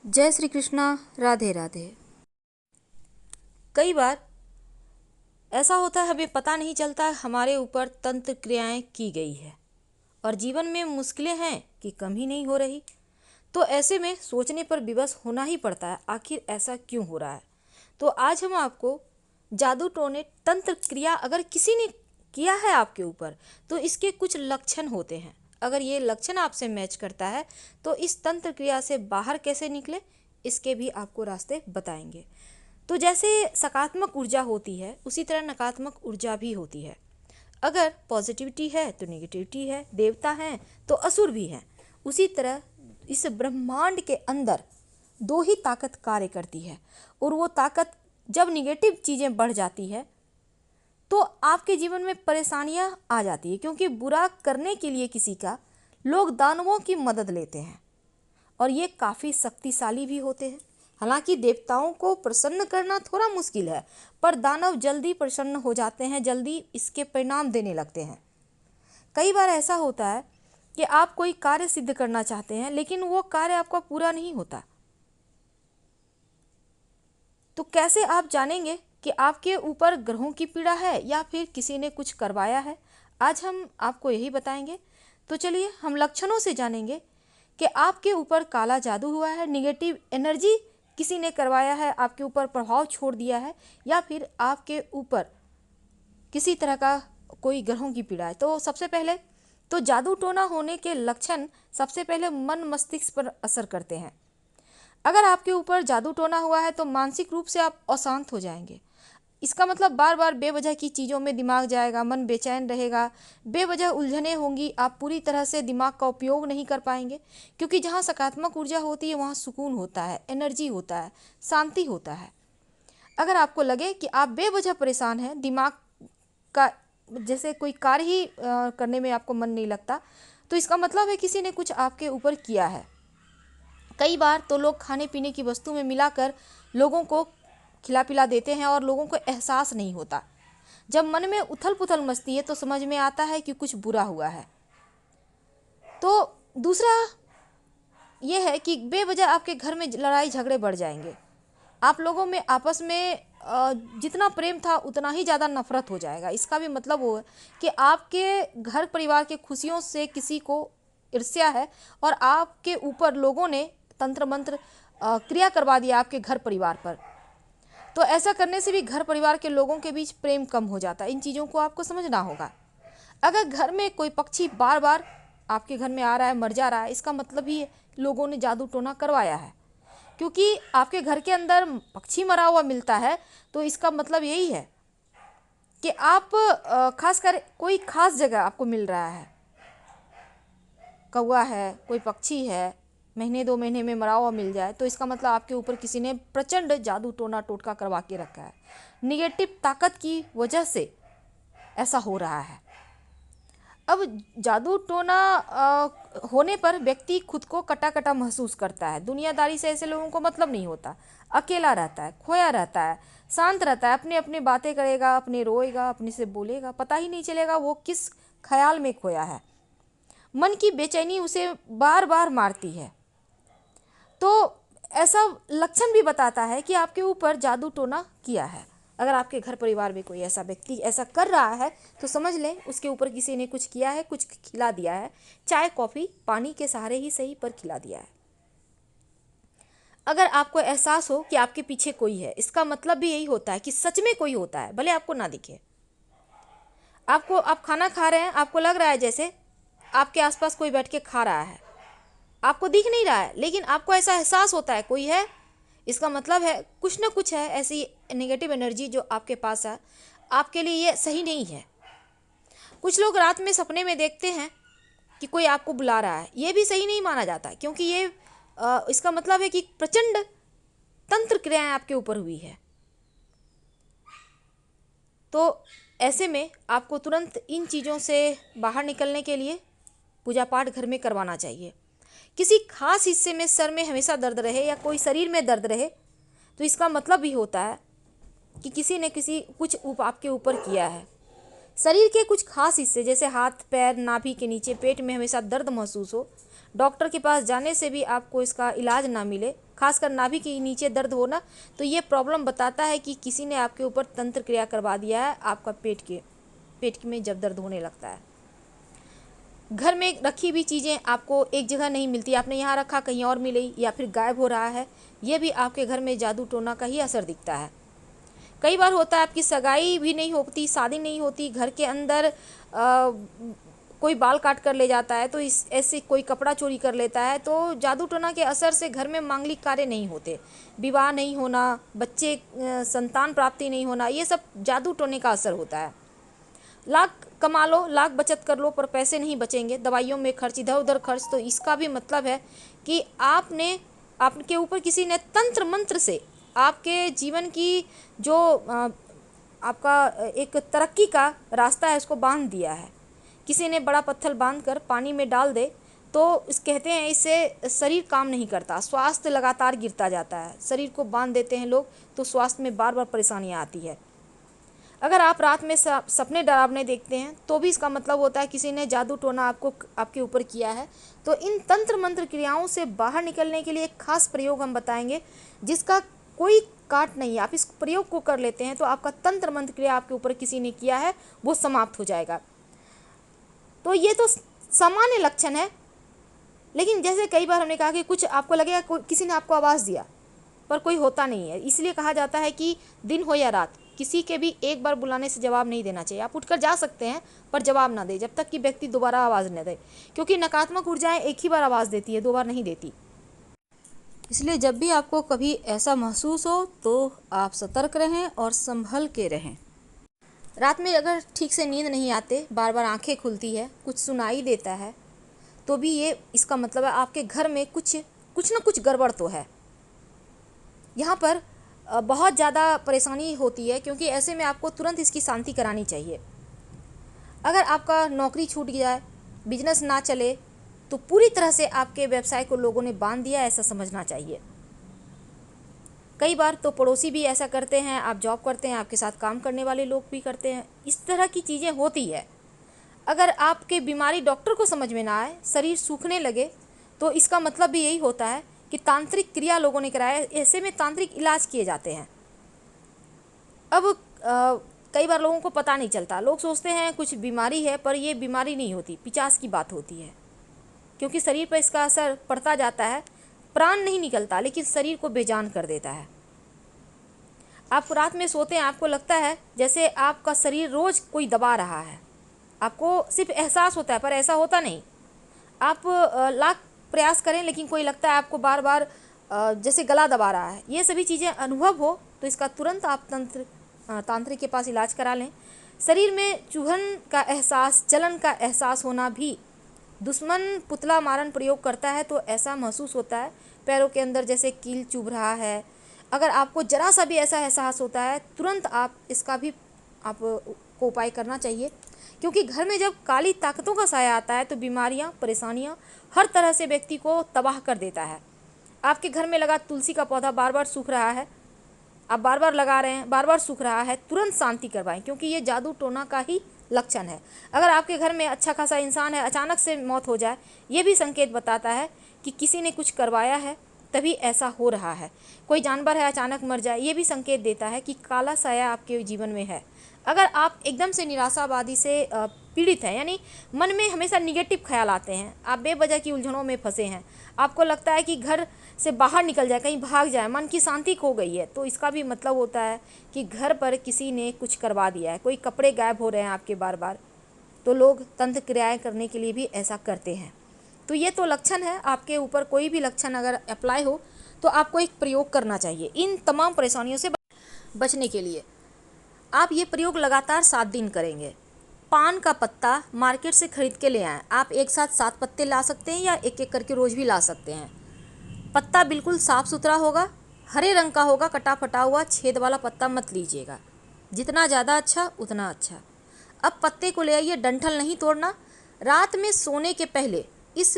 जय श्री कृष्णा। राधे राधे। कई बार ऐसा होता है हमें पता नहीं चलता हमारे ऊपर तंत्र क्रियाएं की गई है और जीवन में मुश्किलें हैं कि कम ही नहीं हो रही। तो ऐसे में सोचने पर विवश होना ही पड़ता है, आखिर ऐसा क्यों हो रहा है। तो आज हम आपको जादू टोने तंत्र क्रिया अगर किसी ने किया है आपके ऊपर तो इसके कुछ लक्षण होते हैं। अगर ये लक्षण आपसे मैच करता है तो इस तंत्र क्रिया से बाहर कैसे निकले इसके भी आपको रास्ते बताएंगे। तो जैसे सकारात्मक ऊर्जा होती है उसी तरह नकारात्मक ऊर्जा भी होती है। अगर पॉजिटिविटी है तो नेगेटिविटी है, देवता हैं तो असुर भी हैं। उसी तरह इस ब्रह्मांड के अंदर दो ही ताकत कार्य करती है और वो ताकत जब निगेटिव चीज़ें बढ़ जाती है तो आपके जीवन में परेशानियां आ जाती है, क्योंकि बुरा करने के लिए किसी का लोग दानवों की मदद लेते हैं और ये काफ़ी शक्तिशाली भी होते हैं। हालांकि देवताओं को प्रसन्न करना थोड़ा मुश्किल है, पर दानव जल्दी प्रसन्न हो जाते हैं, जल्दी इसके परिणाम देने लगते हैं। कई बार ऐसा होता है कि आप कोई कार्य सिद्ध करना चाहते हैं लेकिन वो कार्य आपका पूरा नहीं होता। तो कैसे आप जानेंगे कि आपके ऊपर ग्रहों की पीड़ा है या फिर किसी ने कुछ करवाया है? आज हम आपको यही बताएंगे। तो चलिए हम लक्षणों से जानेंगे कि आपके ऊपर काला जादू हुआ है, निगेटिव एनर्जी किसी ने करवाया है, आपके ऊपर प्रभाव छोड़ दिया है, या फिर आपके ऊपर किसी तरह का कोई ग्रहों की पीड़ा है। तो सबसे पहले तो जादू टोना होने के लक्षण सबसे पहले मन मस्तिष्क पर असर करते हैं। अगर आपके ऊपर जादू टोना हुआ है तो मानसिक रूप से आप अशांत हो जाएंगे। इसका मतलब बार बार बेवजह की चीज़ों में दिमाग जाएगा, मन बेचैन रहेगा, बेवजह उलझने होंगी, आप पूरी तरह से दिमाग का उपयोग नहीं कर पाएंगे। क्योंकि जहाँ सकारात्मक ऊर्जा होती है वहाँ सुकून होता है, एनर्जी होता है, शांति होता है। अगर आपको लगे कि आप बेवजह परेशान हैं, दिमाग का जैसे कोई कार्य ही करने में आपको मन नहीं लगता, तो इसका मतलब है किसी ने कुछ आपके ऊपर किया है। कई बार तो लोग खाने पीने की वस्तु में मिलाकर लोगों को खिला पिला देते हैं और लोगों को एहसास नहीं होता। जब मन में उथल पुथल मचती है तो समझ में आता है कि कुछ बुरा हुआ है। तो दूसरा ये है कि बेवजह आपके घर में लड़ाई झगड़े बढ़ जाएंगे। आप लोगों में आपस में जितना प्रेम था उतना ही ज़्यादा नफरत हो जाएगा। इसका भी मतलब वो है कि आपके घर परिवार के खुशियों से किसी को ईर्ष्या है और आपके ऊपर लोगों ने तंत्र मंत्र क्रिया करवा दिया आपके घर परिवार पर। तो ऐसा करने से भी घर परिवार के लोगों के बीच प्रेम कम हो जाता है। इन चीज़ों को आपको समझना होगा। अगर घर में कोई पक्षी बार बार आपके घर में आ रहा है, मर जा रहा है, इसका मतलब ही लोगों ने जादू टोना करवाया है। क्योंकि आपके घर के अंदर पक्षी मरा हुआ मिलता है तो इसका मतलब यही है कि आप खासकर कोई खास जगह आपको मिल रहा है, कौवा है, कोई पक्षी है, महीने 2 महीने में मरा हुआ मिल जाए तो इसका मतलब आपके ऊपर किसी ने प्रचंड जादू टोना टोटका करवा के रखा है। निगेटिव ताकत की वजह से ऐसा हो रहा है। अब जादू टोना होने पर व्यक्ति खुद को कटा कटा महसूस करता है। दुनियादारी से ऐसे लोगों को मतलब नहीं होता, अकेला रहता है, खोया रहता है, शांत रहता है, अपने अपने बातें करेगा, अपने रोएगा, अपने से बोलेगा, पता ही नहीं चलेगा वो किस ख्याल में खोया है। मन की बेचैनी उसे बार बार मारती है। तो ऐसा लक्षण भी बताता है कि आपके ऊपर जादू टोना किया है। अगर आपके घर परिवार में कोई ऐसा व्यक्ति ऐसा कर रहा है तो समझ लें उसके ऊपर किसी ने कुछ किया है, कुछ खिला दिया है, चाय कॉफ़ी पानी के सहारे ही सही पर खिला दिया है। अगर आपको एहसास हो कि आपके पीछे कोई है, इसका मतलब भी यही होता है कि सच में कोई होता है, भले आपको ना दिखे। आप खाना खा रहे हैं, आपको लग रहा है जैसे आपके आसपास कोई बैठ के खा रहा है, आपको दिख नहीं रहा है लेकिन आपको ऐसा एहसास होता है कोई है। इसका मतलब है कुछ ना कुछ है, ऐसी नेगेटिव एनर्जी जो आपके पास है, आपके लिए ये सही नहीं है। कुछ लोग रात में सपने में देखते हैं कि कोई आपको बुला रहा है, ये भी सही नहीं माना जाता, क्योंकि ये इसका मतलब है कि प्रचंड तंत्र क्रियाएं आपके ऊपर हुई है। तो ऐसे में आपको तुरंत इन चीज़ों से बाहर निकलने के लिए पूजा पाठ घर में करवाना चाहिए। किसी खास हिस्से में सर में हमेशा दर्द रहे या कोई शरीर में दर्द रहे तो इसका मतलब भी होता है कि किसी ने किसी कुछ आपके ऊपर किया है। शरीर के कुछ खास हिस्से जैसे हाथ पैर, नाभि के नीचे, पेट में हमेशा दर्द महसूस हो, डॉक्टर के पास जाने से भी आपको इसका इलाज ना मिले, खासकर नाभि के नीचे दर्द होना, तो ये प्रॉब्लम बताता है कि किसी ने आपके ऊपर तंत्र क्रिया करवा दिया है। आपका पेट में जब दर्द होने लगता है, घर में रखी हुई चीज़ें आपको एक जगह नहीं मिलती, आपने यहाँ रखा कहीं और मिली, या फिर गायब हो रहा है, ये भी आपके घर में जादू टोना का ही असर दिखता है। कई बार होता है आपकी सगाई भी नहीं होती, शादी नहीं होती, घर के अंदर कोई बाल काट कर ले जाता है, तो इस ऐसे कोई कपड़ा चोरी कर लेता है, तो जादू टोना के असर से घर में मांगलिक कार्य नहीं होते, विवाह नहीं होना, बच्चे संतान प्राप्ति नहीं होना, ये सब जादू टोने का असर होता है। लाख कमा लो, लाख बचत कर लो, पर पैसे नहीं बचेंगे, दवाइयों में खर्च, इधर उधर खर्च, तो इसका भी मतलब है कि आपके ऊपर किसी ने तंत्र मंत्र से आपके जीवन की जो आपका एक तरक्की का रास्ता है उसको बांध दिया है। किसी ने बड़ा पत्थर बांध कर पानी में डाल दे तो कहते हैं इससे शरीर काम नहीं करता, स्वास्थ्य लगातार गिरता जाता है। शरीर को बांध देते हैं लोग तो स्वास्थ्य में बार बार परेशानियां आती है। अगर आप रात में सपने डरावने देखते हैं तो भी इसका मतलब होता है किसी ने जादू टोना आपके ऊपर किया है। तो इन तंत्र मंत्र क्रियाओं से बाहर निकलने के लिए एक खास प्रयोग हम बताएंगे जिसका कोई काट नहीं है। आप इस प्रयोग को कर लेते हैं तो आपका तंत्र मंत्र क्रिया आपके ऊपर किसी ने किया है वो समाप्त हो जाएगा। तो ये तो सामान्य लक्षण है, लेकिन जैसे कई बार हमने कहा कि कुछ आपको लगेगा किसी ने आपको आवाज़ दिया पर कोई होता नहीं है, इसलिए कहा जाता है कि दिन हो या रात किसी के भी एक बार बुलाने से जवाब नहीं देना चाहिए। आप उठकर जा सकते हैं पर जवाब ना दे जब तक कि व्यक्ति दोबारा आवाज़ न दे, क्योंकि नकारात्मक ऊर्जाएं एक ही बार आवाज़ देती है, दो बार नहीं देती। इसलिए जब भी आपको कभी ऐसा महसूस हो तो आप सतर्क रहें और संभल के रहें। रात में अगर ठीक से नींद नहीं आते, बार बार आंखें खुलती है, कुछ सुनाई देता है, तो भी ये इसका मतलब है आपके घर में कुछ ना कुछ गड़बड़ तो है। यहाँ पर बहुत ज़्यादा परेशानी होती है, क्योंकि ऐसे में आपको तुरंत इसकी शांति करानी चाहिए। अगर आपका नौकरी छूट जाए, बिजनेस ना चले, तो पूरी तरह से आपके व्यवसाय को लोगों ने बांध दिया, ऐसा समझना चाहिए। कई बार तो पड़ोसी भी ऐसा करते हैं, आप जॉब करते हैं, आपके साथ काम करने वाले लोग भी करते हैं, इस तरह की चीज़ें होती है। अगर आपके बीमारी डॉक्टर को समझ में ना आए, शरीर सूखने लगे, तो इसका मतलब भी यही होता है कि तांत्रिक क्रिया लोगों ने कराया। ऐसे में तांत्रिक इलाज किए जाते हैं। अब कई बार लोगों को पता नहीं चलता, लोग सोचते हैं कुछ बीमारी है, पर ये बीमारी नहीं होती, पिचास की बात होती है, क्योंकि शरीर पर इसका असर पड़ता जाता है। प्राण नहीं निकलता, लेकिन शरीर को बेजान कर देता है। आप रात में सोते हैं, आपको लगता है जैसे आपका शरीर रोज कोई दबा रहा है, आपको सिर्फ एहसास होता है पर ऐसा होता नहीं। आप लाख प्रयास करें लेकिन कोई लगता है आपको बार बार जैसे गला दबा रहा है। ये सभी चीज़ें अनुभव हो तो इसका तुरंत आप तांत्रिक के पास इलाज करा लें। शरीर में चुभन का एहसास, जलन का एहसास होना भी, दुश्मन पुतला मारन प्रयोग करता है तो ऐसा महसूस होता है। पैरों के अंदर जैसे कील चुभ रहा है, अगर आपको जरा सा भी ऐसा एहसास होता है, तुरंत आप इसका भी आपको उपाय करना चाहिए, क्योंकि घर में जब काली ताकतों का साया आता है तो बीमारियां, परेशानियां हर तरह से व्यक्ति को तबाह कर देता है। आपके घर में लगा तुलसी का पौधा बार बार सूख रहा है, आप बार बार लगा रहे हैं, बार बार सूख रहा है, तुरंत शांति करवाएं, क्योंकि ये जादू टोना का ही लक्षण है। अगर आपके घर में अच्छा खासा इंसान है, अचानक से मौत हो जाए, ये भी संकेत बताता है कि किसी ने कुछ करवाया है, तभी ऐसा हो रहा है। कोई जानवर है अचानक मर जाए, ये भी संकेत देता है कि काला साया आपके जीवन में है। अगर आप एकदम से निराशावादी से पीड़ित हैं, यानी मन में हमेशा निगेटिव ख्याल आते हैं, आप बेवजह की उलझनों में फंसे हैं, आपको लगता है कि घर से बाहर निकल जाए, कहीं भाग जाए, मन की शांति खो गई है, तो इसका भी मतलब होता है कि घर पर किसी ने कुछ करवा दिया है। कोई कपड़े गायब हो रहे हैं आपके बार बार, तो लोग तंत्र क्रियाएँ करने के लिए भी ऐसा करते हैं। तो ये तो लक्षण है। आपके ऊपर कोई भी लक्षण अगर अप्लाई हो तो आपको एक प्रयोग करना चाहिए इन तमाम परेशानियों से बचने के लिए। आप ये प्रयोग लगातार 7 दिन करेंगे। पान का पत्ता मार्केट से खरीद के ले आएँ। आप एक साथ 7 पत्ते ला सकते हैं या एक एक करके रोज़ भी ला सकते हैं। पत्ता बिल्कुल साफ़ सुथरा होगा, हरे रंग का होगा, कटा फटा हुआ छेद वाला पत्ता मत लीजिएगा, जितना ज़्यादा अच्छा उतना अच्छा। अब पत्ते को ले आइए, डंठल नहीं तोड़ना। रात में सोने के पहले इस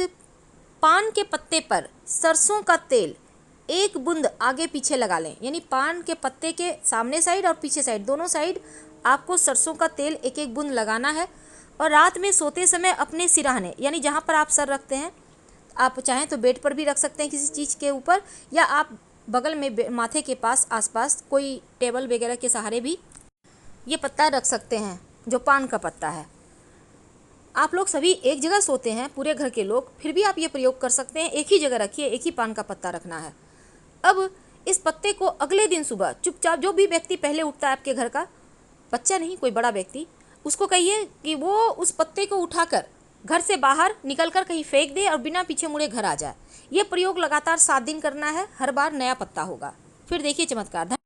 पान के पत्ते पर सरसों का तेल 1 बूंद आगे पीछे लगा लें, यानी पान के पत्ते के सामने साइड और पीछे साइड, दोनों साइड आपको सरसों का तेल 1-1 बूंद लगाना है। और रात में सोते समय अपने सिरहाने, यानी जहाँ पर आप सर रखते हैं, आप चाहें तो बेड पर भी रख सकते हैं किसी चीज़ के ऊपर, या आप बगल में माथे के पास आसपास कोई टेबल वगैरह के सहारे भी ये पत्ता रख सकते हैं, जो पान का पत्ता है। आप लोग सभी एक जगह सोते हैं, पूरे घर के लोग, फिर भी आप ये प्रयोग कर सकते हैं। एक ही जगह रखिए, एक ही पान का पत्ता रखना है। अब इस पत्ते को अगले दिन सुबह चुपचाप, जो भी व्यक्ति पहले उठता है आपके घर का, बच्चा नहीं कोई बड़ा व्यक्ति, उसको कहिए कि वो उस पत्ते को उठाकर घर से बाहर निकलकर कहीं फेंक दे और बिना पीछे मुड़े घर आ जाए। ये प्रयोग लगातार 7 दिन करना है, हर बार नया पत्ता होगा। फिर देखिए चमत्कार।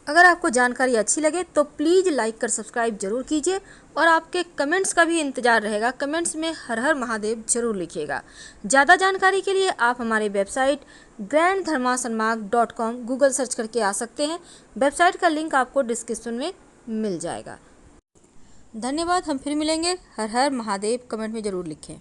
अगर आपको जानकारी अच्छी लगे तो प्लीज़ लाइक कर सब्सक्राइब जरूर कीजिए, और आपके कमेंट्स का भी इंतज़ार रहेगा। कमेंट्स में हर हर महादेव जरूर लिखिएगा। ज़्यादा जानकारी के लिए आप हमारे वेबसाइट granddharmasonmarg.com गूगल सर्च करके आ सकते हैं। वेबसाइट का लिंक आपको डिस्क्रिप्शन में मिल जाएगा। धन्यवाद। हम फिर मिलेंगे। हर हर महादेव कमेंट में ज़रूर लिखें।